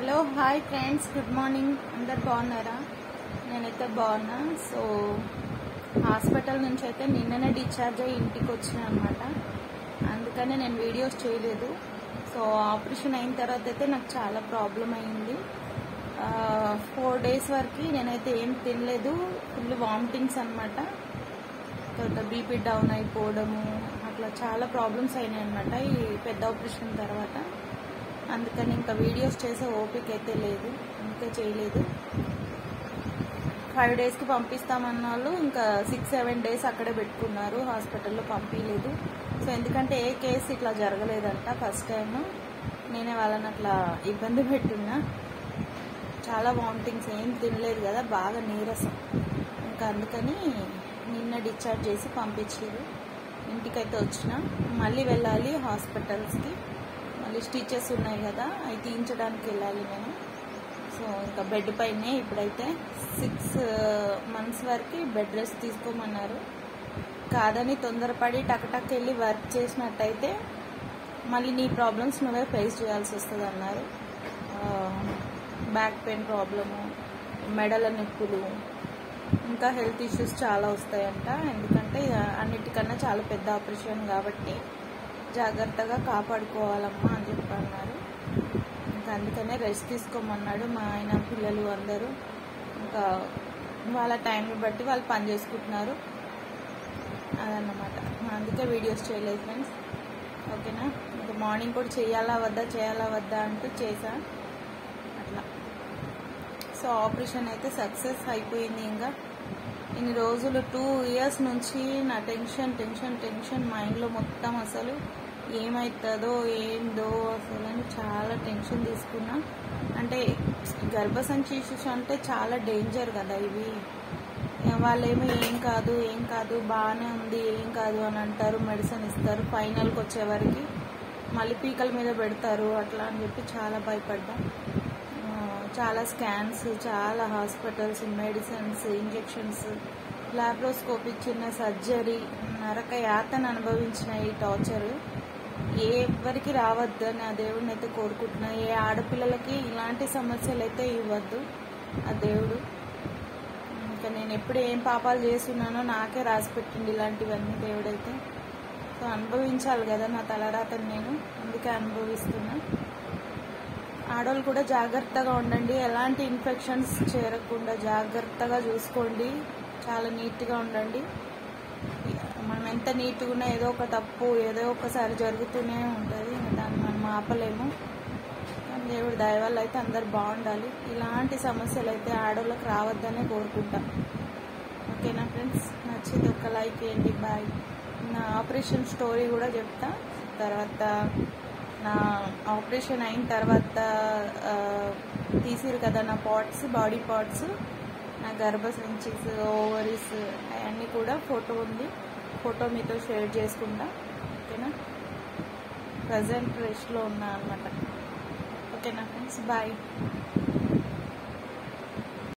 Hello hi friends, good morning. అందరు బాగున్నారా? నేనైతే బాగున్నా. సో హాస్పిటల్ నుంచి అయితే నిన్ననే డిశ్చార్జ్ అయ్యి ఇంటికి వచ్చినా అనమాట. అందుకనే నేను వీడియోస్ చేయలేదు. సో ఆపరేషన్ అయిన తర్వాత అయితే నాకు చాలా ప్రాబ్లం అయింది. 4 days వరకు నేనైతే ఏం తినలేదు. ఫుల్ వామిటింగ్స్ అనమాట. తర్వాత బీపీ డౌన్ అయిపోవడము, అట్లా చాలా ప్రాబ్లమ్స్ అయినాయి అనమాట ఈ పెద్ద ఆపరేషన్ తర్వాత. అందుకని ఇంకా వీడియోస్ చేసే ఓపిక అయితే లేదు, అందుకే చేయలేదు. 5 daysకి పంపిస్తామన్న వాళ్ళు ఇంకా 6-7 days అక్కడే పెట్టుకున్నారు, హాస్పిటల్లో పంపించలేదు. సో ఎందుకంటే ఏ కేసు ఇట్లా జరగలేదంట. ఫస్ట్ టైం నేనే వాళ్ళని అట్లా ఇబ్బంది పెట్టున్నా. చాలా వామిటింగ్స్, ఏం తినలేదు కదా, బాగా నీరసం. ఇంకా అందుకని నిన్న డిశ్చార్జ్ చేసి పంపించారు. ఇంటికైతే వచ్చిన, మళ్ళీ వెళ్ళాలి హాస్పిటల్స్కి. మళ్ళీ స్టిచెస్ ఉన్నాయి కదా, అవి తీయించడానికి వెళ్ళాలి నేను. సో ఇంకా బెడ్ పైనే ఇప్పుడైతే 6 months వరకు బెడ్ రెస్ట్ తీసుకోమన్నారు. కాదని తొందరపడి టక్ వెళ్ళి వర్క్ చేసినట్టయితే మళ్ళీ నీ ప్రాబ్లమ్స్ నువ్వే ఫేస్ చేయాల్సి వస్తుంది అన్నారు. బ్యాక్ పెయిన్ ప్రాబ్లము, మెడల నొప్పులు, ఇంకా హెల్త్ ఇష్యూస్ చాలా వస్తాయంట. ఎందుకంటే అన్నిటికన్నా చాలా పెద్ద ఆపరేషన్ కాబట్టి జాగ్రత్తగా కాపాడుకోవాలమ్మా అని చెప్పి అన్నారు. ఇంకా అందుకనే రెస్ట్ తీసుకోమన్నాడు. మా ఆయన, పిల్లలు అందరూ ఇంకా వాళ్ళ టైంని బట్టి వాళ్ళు పని చేసుకుంటున్నారు. అదన్నమాట. అందుకే వీడియోస్ చేయలేదు ఫ్రెండ్స్. ఓకేనా? ఇంకా మార్నింగ్ కూడా చేయాలా వద్దా అంటూ చేశా అట్లా. సో ఆపరేషన్ అయితే సక్సెస్ అయిపోయింది. ఇంకా ఇన్ని రోజులు 2 years నుంచి నా టెన్షన్ మైండ్లో మొత్తం అసలు ఏమవుతుందో ఏందో అసలు అని చాలా టెన్షన్ తీసుకున్నా. అంటే గర్భసంచి ఇష్యూస్ అంటే చాలా డేంజర్ కదా ఇవి. వాళ్ళేమో ఏం కాదు బాగానే ఉంది, ఏం కాదు అని అంటారు, మెడిసిన్ ఇస్తారు. ఫైనల్కి వచ్చేవరకు మళ్ళీ పీకల మీద పెడతారు అట్లా అని చెప్పి చాలా భయపడ్డా. చాలా స్కాన్స్, చాలా హాస్పిటల్స్, మెడిసిన్స్, ఇంజెక్షన్స్, లాప్రోస్కోపీ, చిన్న సర్జరీ, నరక యాతన అనుభవించిన ఈ టార్చర్ ఎవరికి రావద్దని ఆ దేవుడిని అయితే కోరుకుంటున్నా. ఏ ఆడపిల్లలకి ఇలాంటి సమస్యలు అయితే ఇవ్వద్దు ఆ దేవుడు. ఇంకా నేను ఎప్పుడు ఏం పాపాలు చేస్తున్నానో నాకే రాసి పెట్టింది ఇలాంటివన్నీ దేవుడైతే. సో అనుభవించాలి కదా నా తలరాతను నేను, అందుకే అనుభవిస్తున్నా. ఆడవాళ్ళు కూడా జాగ్రత్తగా ఉండండి, ఎలాంటి ఇన్ఫెక్షన్స్ చేరకుండా జాగ్రత్తగా చూసుకోండి, చాలా నీట్గా ఉండండి. మనం ఎంత నీట్గా ఉన్నా ఏదో ఒక తప్పు ఏదో ఒకసారి జరుగుతూనే ఉంటుంది, దాన్ని మనం ఆపలేము. కానీ దేవుడి దయ వల్ల అయితే అందరు బాగుండాలి. ఇలాంటి సమస్యలు అయితే ఆడవాళ్ళకి రావద్దనే కోరుకుంటాం. ఓకేనా ఫ్రెండ్స్? నచ్చితే ఒక లైక్ చేయండి. బాయ్. నా ఆపరేషన్ స్టోరీ కూడా చెప్తా. తర్వాత నా ఆపరేషన్ అయిన తర్వాత తీసిరు కదా నా పార్ట్స్, బాడీ పార్ట్స్, నా గర్భసంచిస్, ఓవరీస్, అవన్నీ కూడా ఫోటో ఉంది. ఫోటో మీతో షేర్ చేసుకుంటా. ఓకేనా? ప్రజెంట్ రెస్ట్లో ఉన్నా అనమాట. ఓకేనా ఫ్రెండ్స్? బాయ్.